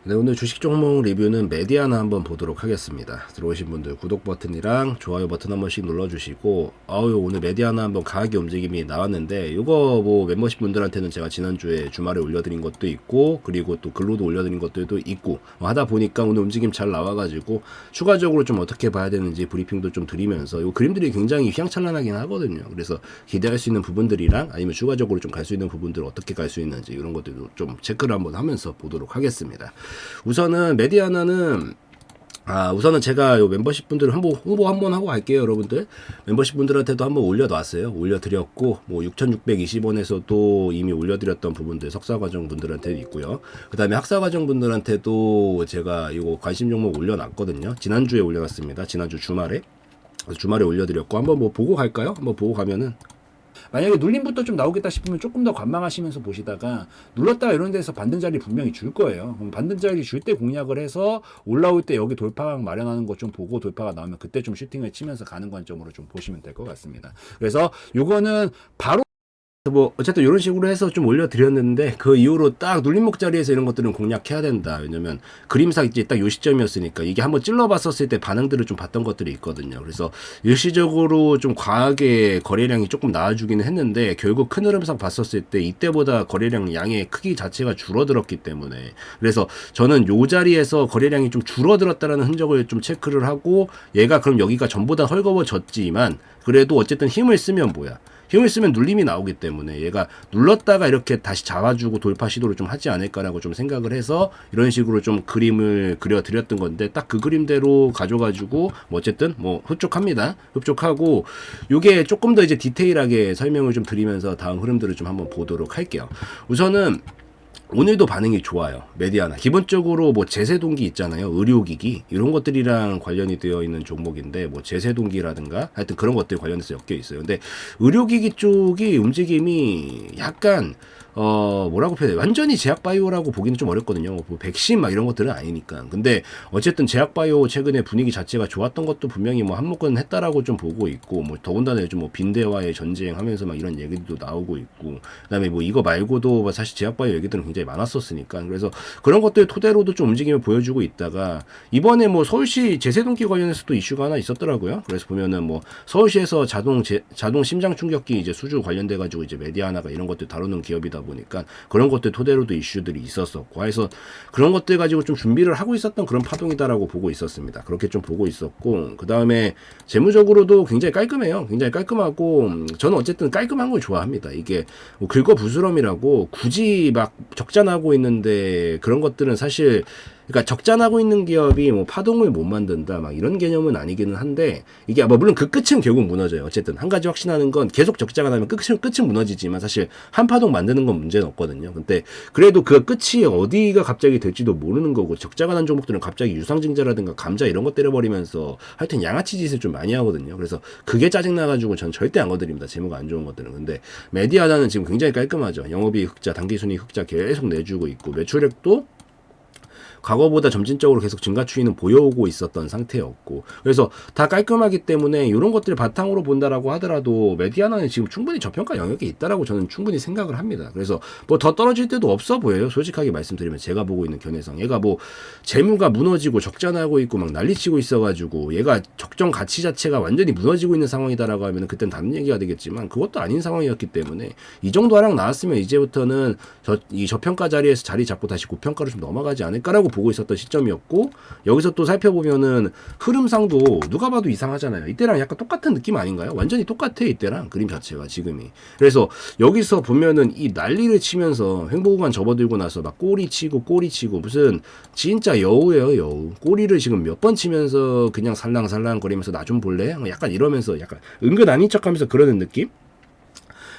네, 오늘 주식 종목 리뷰는 메디아나 한번 보도록 하겠습니다. 들어오신 분들 구독 버튼이랑 좋아요 버튼 한 번씩 눌러주시고, 오늘 메디아나 한번 강하게 움직임이 나왔는데, 이거 뭐 멤버십 분들한테는 제가 지난주에 주말에 올려드린 것도 있고, 그리고 또 글로도 올려드린 것들도 있고, 하다 보니까 오늘 움직임 잘 나와가지고 추가적으로 좀 어떻게 봐야 되는지 브리핑도 좀 드리면서, 이 그림들이 굉장히 휘황찬란하긴 하거든요. 그래서 기대할 수 있는 부분들이랑 아니면 추가적으로 좀 갈 수 있는 부분들 어떻게 갈 수 있는지 이런 것들도 좀 체크를 한번 하면서 보도록 하겠습니다. 우선은 메디아나는 우선은 제가 요 멤버십 분들 한번 홍보 한번 하고 갈게요, 여러분들. 멤버십 분들한테도 한번 올려놨어요. 올려드렸고, 뭐 6,620원에서도 이미 올려드렸던 부분들 석사과정 분들한테도 있고요. 그 다음에 학사과정 분들한테도 제가 이거 관심 종목 올려놨거든요. 지난주에 올려놨습니다. 지난주 주말에. 주말에 올려드렸고, 한번 뭐 보고 갈까요? 한번 보고 가면은. 만약에 눌림부터 좀 나오겠다 싶으면 조금 더 관망하시면서 보시다가 눌렀다가 이런 데서 반등 자리 분명히 줄 거예요. 그럼 반등 자리 줄 때 공략을 해서 올라올 때 여기 돌파각 마련하는 거 좀 보고 돌파가 나오면 그때 좀 슈팅을 치면서 가는 관점으로 좀 보시면 될 것 같습니다. 그래서 요거는 바로 뭐 어쨌든 이런 식으로 해서 좀 올려드렸는데, 그 이후로 딱 눌림목 자리에서 이런 것들은 공략해야 된다. 왜냐면 그림상 이제 딱 요 시점이었으니까 이게 한번 찔러봤었을 때 반응들을 좀 봤던 것들이 있거든요. 그래서 일시적으로 좀 과하게 거래량이 조금 나와주기는 했는데, 결국 큰 흐름상 봤었을 때 이때보다 거래량 양의 크기 자체가 줄어들었기 때문에, 그래서 저는 요 자리에서 거래량이 좀 줄어들었다라는 흔적을 좀 체크를 하고, 얘가 그럼 여기가 전보다 헐거워졌지만 그래도 어쨌든 힘을 쓰면 뭐야, 힘을 쓰면 눌림이 나오기 때문에 얘가 눌렀다가 이렇게 다시 잡아주고 돌파 시도를 좀 하지 않을까라고 좀 생각을 해서 이런 식으로 좀 그림을 그려드렸던 건데, 딱 그 그림대로 가져가지고 뭐 어쨌든 뭐 흡족합니다. 흡족하고, 요게 조금 더 이제 디테일하게 설명을 좀 드리면서 다음 흐름들을 좀 한번 보도록 할게요. 우선은 오늘도 반응이 좋아요. 메디아나 기본적으로 뭐 제세동기 있잖아요. 의료기기 이런 것들이랑 관련이 되어 있는 종목인데, 뭐 제세동기라든가 하여튼 그런 것들 관련해서 엮여 있어요. 근데 의료기기 쪽이 움직임이 약간 뭐라고 표현해, 완전히 제약바이오라고 보기는 좀 어렵거든요. 뭐 백신 막 이런 것들은 아니니까. 근데 어쨌든 제약바이오 최근에 분위기 자체가 좋았던 것도 분명히 뭐 한몫은 했다라고 좀 보고 있고, 뭐 더군다나 요즘 뭐 빈대와의 전쟁하면서 막 이런 얘기도 나오고 있고, 그다음에 뭐 이거 말고도 뭐 사실 제약바이오 얘기들은 굉장히 많았었으니까, 그래서 그런 것들 토대로도 좀 움직임을 보여주고 있다가, 이번에 뭐 서울시 제세동기 관련해서도 이슈가 하나 있었더라고요. 그래서 보면은 뭐 서울시에서 자동 심장 충격기 이제 수주 관련돼 가지고 이제 메디아나가 이런 것들 다루는 기업이다 보니까 그런 것들 토대로도 이슈들이 있었었고 해서, 그런 것들 가지고 좀 준비를 하고 있었던 그런 파동이다라고 보고 있었습니다. 그렇게 좀 보고 있었고, 그 다음에 재무적으로도 굉장히 깔끔해요. 굉장히 깔끔하고, 저는 어쨌든 깔끔한 걸 좋아합니다. 이게 뭐 긁어부스럼이라고 굳이 막 적자나고 있는데, 그런 것들은 사실, 그러니까 적자나고 있는 기업이 뭐 파동을 못 만든다 막 이런 개념은 아니기는 한데, 이게 뭐 물론 그 끝은 결국 무너져요. 어쨌든 한 가지 확신하는 건 계속 적자가 나면 끝은 무너지지만 사실 한 파동 만드는 건 문제는 없거든요. 근데 그래도 그 끝이 어디가 갑자기 될지도 모르는 거고, 적자가 난 종목들은 갑자기 유상증자라든가 감자 이런 거 때려버리면서 하여튼 양아치 짓을 좀 많이 하거든요. 그래서 그게 짜증나가지고 전 절대 안 건드립니다. 재무가 안 좋은 것들은. 근데 메디아나는 지금 굉장히 깔끔하죠. 영업이익 흑자, 당기순이익 흑자 계속 내주고 있고, 매출액도 과거보다 점진적으로 계속 증가 추이는 보여오고 있었던 상태였고, 그래서 다 깔끔하기 때문에 이런 것들을 바탕으로 본다라고 하더라도 메디아나는 지금 충분히 저평가 영역에 있다라고 저는 충분히 생각을 합니다. 그래서 뭐 더 떨어질 때도 없어 보여요. 솔직하게 말씀드리면 제가 보고 있는 견해상 얘가 뭐 재무가 무너지고 적자나고 있고 막 난리치고 있어가지고 얘가 적정 가치 자체가 완전히 무너지고 있는 상황이다라고 하면 그땐 다른 얘기가 되겠지만, 그것도 아닌 상황이었기 때문에 이 정도 하락 나왔으면 이제부터는 이 저평가 자리에서 자리 잡고 다시 고평가로 좀 넘어가지 않을까라고 보고 있었던 시점이었고, 여기서 또 살펴보면은 흐름상도 누가 봐도 이상하잖아요. 이때랑 약간 똑같은 느낌 아닌가요? 완전히 똑같아, 이때랑 그림 자체가 지금이. 그래서 여기서 보면은 이 난리를 치면서 횡보구간 접어들고 나서 막 꼬리 치고 무슨 진짜 여우예요, 여우. 꼬리를 지금 몇 번 치면서 그냥 살랑살랑 거리면서 나 좀 볼래? 약간 이러면서 약간 은근 아닌 척하면서 그러는 느낌?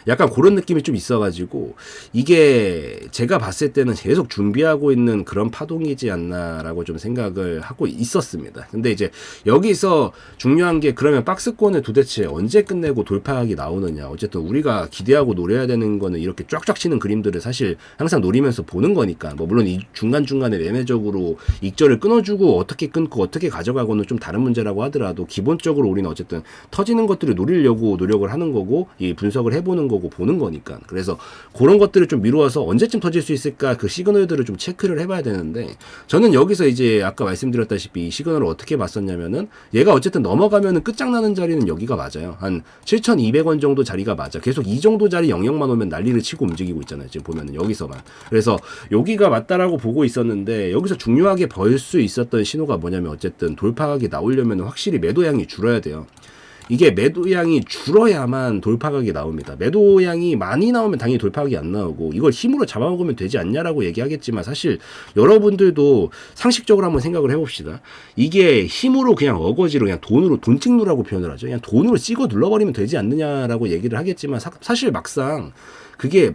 약간 그런 느낌이 좀 있어가지고, 이게 제가 봤을 때는 계속 준비하고 있는 그런 파동이지 않나라고 좀 생각을 하고 있었습니다. 근데 이제 여기서 중요한 게, 그러면 박스권을 도대체 언제 끝내고 돌파하기 나오느냐. 어쨌든 우리가 기대하고 노려야 되는 거는 이렇게 쫙쫙 치는 그림들을 사실 항상 노리면서 보는 거니까, 뭐 물론 이 중간중간에 매매적으로 익절을 끊어주고 어떻게 끊고 어떻게 가져가고는 좀 다른 문제라고 하더라도, 기본적으로 우리는 어쨌든 터지는 것들을 노리려고 노력을 하는 거고, 이 분석을 해보는 거고 보는 거니까. 그래서 그런 것들을 좀 미루어서 언제쯤 터질 수 있을까 그 시그널들을 좀 체크를 해봐야 되는데, 저는 여기서 이제 아까 말씀드렸다시피 이 시그널을 어떻게 봤었냐면은, 얘가 어쨌든 넘어가면은 끝장나는 자리는 여기가 맞아요. 한 7,200원 정도 자리가 맞아. 계속 이 정도 자리 영역만 오면 난리를 치고 움직이고 있잖아요. 지금 보면은 여기서만. 그래서 여기가 맞다라고 보고 있었는데, 여기서 중요하게 벌 수 있었던 신호가 뭐냐면, 어쨌든 돌파각이 나오려면 확실히 매도량이 줄어야 돼요. 이게 매도량이 줄어야만 돌파각이 나옵니다. 매도량이 많이 나오면 당연히 돌파각이 안 나오고, 이걸 힘으로 잡아먹으면 되지 않냐라고 얘기하겠지만, 사실 여러분들도 상식적으로 한번 생각을 해봅시다. 이게 힘으로 그냥 어거지로 그냥 돈 찍누라고 표현을 하죠. 그냥 돈으로 찍어 눌러버리면 되지 않느냐라고 얘기를 하겠지만, 사실 막상 그게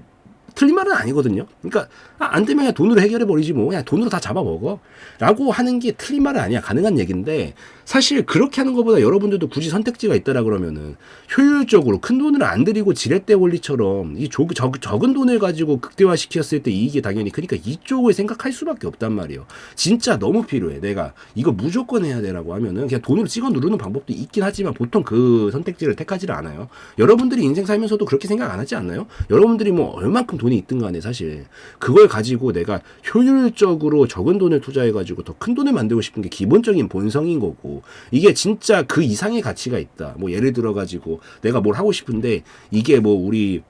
틀린 말은 아니거든요. 그러니까 안 되면 그냥 돈으로 해결해 버리지 뭐, 그냥 돈으로 다 잡아먹어 라고 하는 게 틀린 말은 아니야. 가능한 얘기인데, 사실 그렇게 하는 것보다 여러분들도 굳이 선택지가 있다라 그러면은 효율적으로 큰 돈을 안 들이고 지렛대 원리처럼 이 적은 돈을 가지고 극대화시켰을 때 이익이 당연히, 그러니까 이쪽을 생각할 수밖에 없단 말이에요. 진짜 너무 필요해. 내가 이거 무조건 해야 되라고 하면은 그냥 돈으로 찍어 누르는 방법도 있긴 하지만, 보통 그 선택지를 택하지를 않아요. 여러분들이 인생 살면서도 그렇게 생각 안 하지 않나요? 여러분들이 뭐 얼만큼 돈이 있든 간에 사실 그걸 가지고 내가 효율적으로 적은 돈을 투자해가지고 더 큰 돈을 만들고 싶은 게 기본적인 본성인 거고, 이게 진짜 그 이상의 가치가 있다. 뭐 예를 들어 가지고 내가 뭘 하고 싶은데, 이게 뭐 우리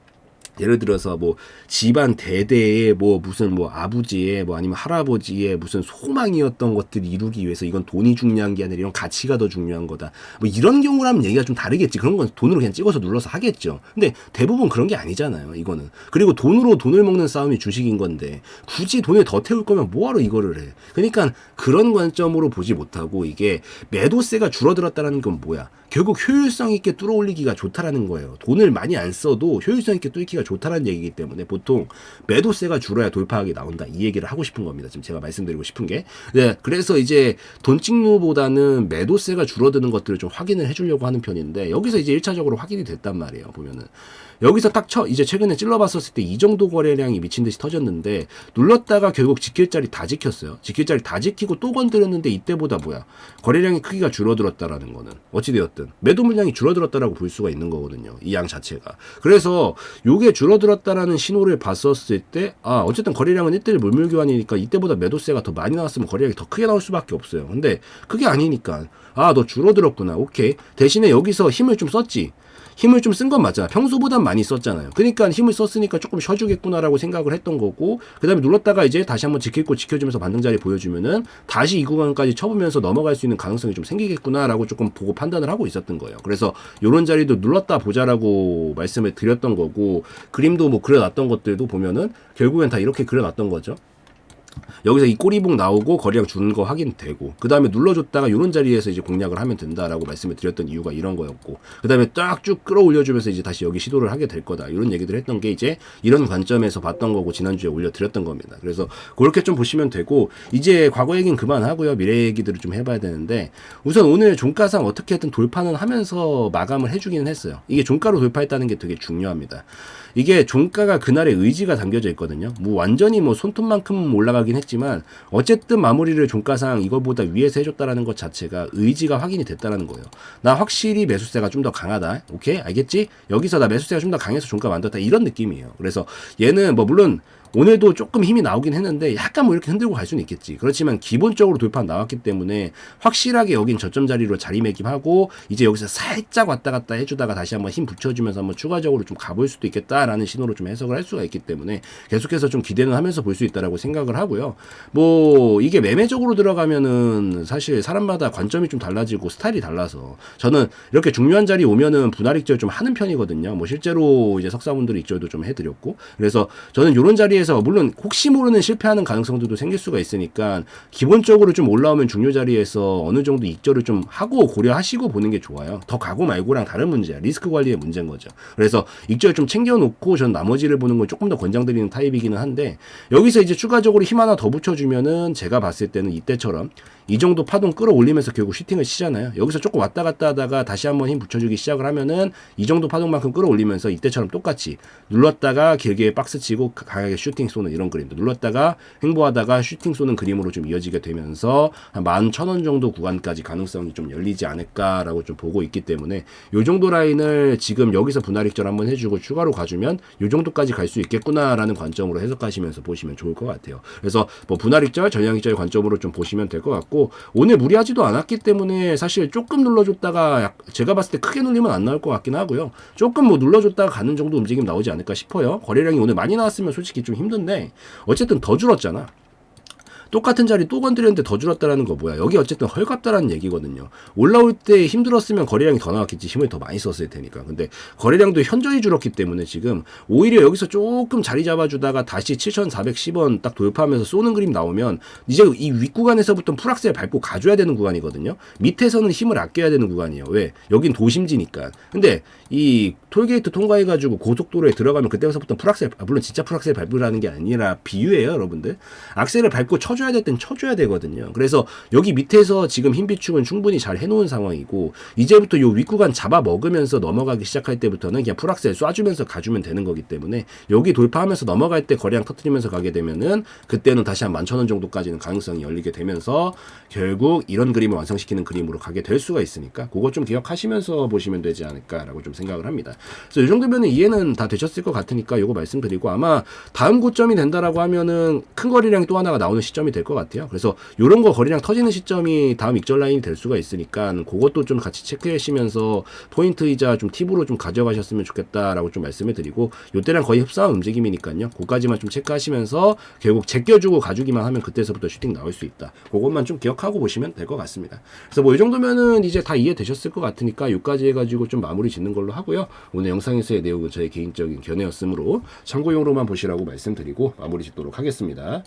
예를 들어서 뭐 집안 대대의 뭐 무슨 뭐 아버지의 뭐 아니면 할아버지의 무슨 소망이었던 것들을 이루기 위해서 이건 돈이 중요한 게 아니라 이런 가치가 더 중요한 거다. 뭐 이런 경우라면 얘기가 좀 다르겠지. 그런 건 돈으로 그냥 찍어서 눌러서 하겠죠. 근데 대부분 그런 게 아니잖아요, 이거는. 그리고 돈으로 돈을 먹는 싸움이 주식인 건데, 굳이 돈을 더 태울 거면 뭐하러 이거를 해. 그러니까 그런 관점으로 보지 못하고, 이게 매도세가 줄어들었다는 건 뭐야? 결국 효율성 있게 뚫어올리기가 좋다라는 거예요. 돈을 많이 안 써도 효율성 있게 뚫기가 좋다라는 얘기이기 때문에 보통 매도세가 줄어야 돌파하기 나온다, 이 얘기를 하고 싶은 겁니다. 지금 제가 말씀드리고 싶은 게. 네, 그래서 이제 돈 찍누보다는 매도세가 줄어드는 것들을 좀 확인을 해주려고 하는 편인데, 여기서 이제 1차적으로 확인이 됐단 말이에요. 보면은 여기서 딱 이제 최근에 찔러봤었을 때 이 정도 거래량이 미친듯이 터졌는데, 눌렀다가 결국 지킬 자리 다 지켰어요. 지킬 자리 다 지키고 또 건드렸는데, 이때보다 뭐야, 거래량의 크기가 줄어들었다라는 거는 어찌되었든 매도 물량이 줄어들었다라고 볼 수가 있는 거거든요, 이 양 자체가. 그래서 요게 줄어들었다라는 신호를 봤었을 때, 어쨌든 거래량은 1대1 물물 교환이니까 이때보다 매도세가 더 많이 나왔으면 거래량이 더 크게 나올 수밖에 없어요. 근데 그게 아니니까, 너 줄어들었구나, 오케이, 대신에 여기서 힘을 좀 썼지. 힘을 좀 쓴 건 맞잖아. 평소보단 많이 썼잖아요. 그러니까 힘을 썼으니까 조금 쉬어주겠구나라고 생각을 했던 거고, 그 다음에 눌렀다가 이제 다시 한번 지켜주면서 반등 자리 보여주면은 다시 이 구간까지 쳐보면서 넘어갈 수 있는 가능성이 좀 생기겠구나라고 조금 보고 판단을 하고 있었던 거예요. 그래서 요런 자리도 눌렀다 보자라고 말씀을 드렸던 거고, 그림도 뭐 그려놨던 것들도 보면은 결국엔 다 이렇게 그려놨던 거죠. 여기서 이 꼬리봉 나오고 거래량 주는 거 확인되고, 그 다음에 눌러줬다가 이런 자리에서 이제 공략을 하면 된다라고 말씀을 드렸던 이유가 이런 거였고, 그 다음에 딱 쭉 끌어올려주면서 이제 다시 여기 시도를 하게 될 거다, 이런 얘기들 했던 게 이제 이런 관점에서 봤던 거고, 지난주에 올려드렸던 겁니다. 그래서 그렇게 좀 보시면 되고, 이제 과거 얘기는 그만하고요, 미래 얘기들을 좀 해봐야 되는데, 우선 오늘 종가상 어떻게든 돌파는 하면서 마감을 해주기는 했어요. 이게 종가로 돌파했다는 게 되게 중요합니다. 이게 종가가 그날의 의지가 담겨져 있거든요. 뭐 완전히 뭐 손톱만큼 올라가긴 했지만, 어쨌든 마무리를 종가상 이거보다 위에서 해줬다라는 것 자체가 의지가 확인이 됐다라는 거예요. 나 확실히 매수세가 좀 더 강하다, 오케이, 알겠지? 여기서 나 매수세가 좀 더 강해서 종가 만들었다, 이런 느낌이에요. 그래서 얘는 뭐 물론 오늘도 조금 힘이 나오긴 했는데 약간 뭐 이렇게 흔들고 갈 수는 있겠지. 그렇지만 기본적으로 돌파 나왔기 때문에 확실하게 여긴 저점 자리로 자리매김하고, 이제 여기서 살짝 왔다 갔다 해주다가 다시 한번 힘 붙여주면서 한번 추가적으로 좀 가볼 수도 있겠다라는 신호로 좀 해석을 할 수가 있기 때문에 계속해서 좀 기대는 하면서 볼 수 있다라고 생각을 하고요. 뭐 이게 매매적으로 들어가면은 사실 사람마다 관점이 좀 달라지고 스타일이 달라서, 저는 이렇게 중요한 자리 오면은 분할 익절 좀 하는 편이거든요. 뭐 실제로 이제 석사분들 익절도 좀 해드렸고, 그래서 저는 이런 자리에 물론 혹시 모르는 실패하는 가능성들도 생길 수가 있으니까, 기본적으로 좀 올라오면 중요 자리에서 어느 정도 익절을 좀 하고 고려하시고 보는 게 좋아요. 더 가고 말고랑 다른 문제야. 리스크 관리의 문제인 거죠. 그래서 익절 좀 챙겨놓고 전 나머지를 보는 걸 조금 더 권장드리는 타입이기는 한데, 여기서 이제 추가적으로 힘 하나 더 붙여주면은 제가 봤을 때는 이때처럼 이 정도 파동 끌어올리면서 결국 슈팅을 치잖아요. 여기서 조금 왔다 갔다 하다가 다시 한번 힘 붙여주기 시작을 하면은 이 정도 파동만큼 끌어올리면서 이때처럼 똑같이 눌렀다가 길게 박스 치고 강하게 슈팅 슈팅 쏘는 이런 그림도 눌렀다가 횡보하다가 슈팅 쏘는 그림으로 좀 이어지게 되면서 한 11,000원 정도 구간까지 가능성이 좀 열리지 않을까라고 좀 보고 있기 때문에 요 정도 라인을 지금 여기서 분할 익절 한번 해주고 추가로 가주면 요 정도까지 갈 수 있겠구나라는 관점으로 해석하시면서 보시면 좋을 것 같아요. 그래서 뭐 분할 익절, 전량 익절 관점으로 좀 보시면 될 것 같고 오늘 무리하지도 않았기 때문에 사실 조금 눌러줬다가 제가 봤을 때 크게 눌리면 안 나올 것 같긴 하고요. 조금 뭐 눌러줬다가 가는 정도 움직임 나오지 않을까 싶어요. 거래량이 오늘 많이 나왔으면 솔직히 좀 힘든데 어쨌든 더 줄었잖아. 똑같은 자리 또 건드렸는데 더 줄었다라는 거 뭐야? 여기 어쨌든 헐갑다라는 얘기거든요. 올라올 때 힘들었으면 거래량이 더 나왔겠지. 힘을 더 많이 썼을 테니까. 근데 거래량도 현저히 줄었기 때문에 지금 오히려 여기서 조금 자리 잡아주다가 다시 7,410원 딱 돌파하면서 쏘는 그림 나오면 이제 이 윗구간에서부터 풀악셀 밟고 가줘야 되는 구간이거든요. 밑에서는 힘을 아껴야 되는 구간이에요. 왜? 여긴 도심지니까. 근데 이 톨게이트 통과해가지고 고속도로에 들어가면 그때부터 풀악셀, 물론 진짜 풀악셀 밟으라는 게 아니라 비유예요, 여러분들. 악셀을 밟고 쳐줘야 될 땐 쳐줘야 되거든요. 그래서 여기 밑에서 지금 흰 비축은 충분히 잘 해놓은 상황이고 이제부터 요 윗구간 잡아 먹으면서 넘어가기 시작할 때부터는 그냥 풀악셀 쏴주면서 가주면 되는 거기 때문에 여기 돌파하면서 넘어갈 때 거래량 터트리면서 가게 되면은 그때는 다시 한 11,000원 정도까지는 가능성이 열리게 되면서 결국 이런 그림을 완성시키는 그림으로 가게 될 수가 있으니까 그거 좀 기억하시면서 보시면 되지 않을까라고 좀 생각을 합니다. 그래서 이 정도면 이해는 다 되셨을 것 같으니까 요거 말씀드리고 아마 다음 고점이 된다라고 하면은 큰 거래량이 또 하나가 나오는 시점이 될 것 같아요. 그래서 요런 거 거래량 터지는 시점이 다음 익절 라인이 될 수가 있으니까 그것도 좀 같이 체크하시면서 포인트이자 좀 팁으로 좀 가져가셨으면 좋겠다라고 좀 말씀을 드리고 요때랑 거의 흡사한 움직임이니까요. 그까지만 좀 체크하시면서 결국 제껴주고 가주기만 하면 그때서부터 슈팅 나올 수 있다. 그것만 좀 기억하고 보시면 될 것 같습니다. 그래서 뭐 이 정도면은 이제 다 이해되셨을 것 같으니까 요까지 해가지고 좀 마무리 짓는 걸로 하고요. 오늘 영상에서의 내용은 저의 개인적인 견해였으므로 참고용으로만 보시라고 말씀드리고 마무리 짓도록 하겠습니다.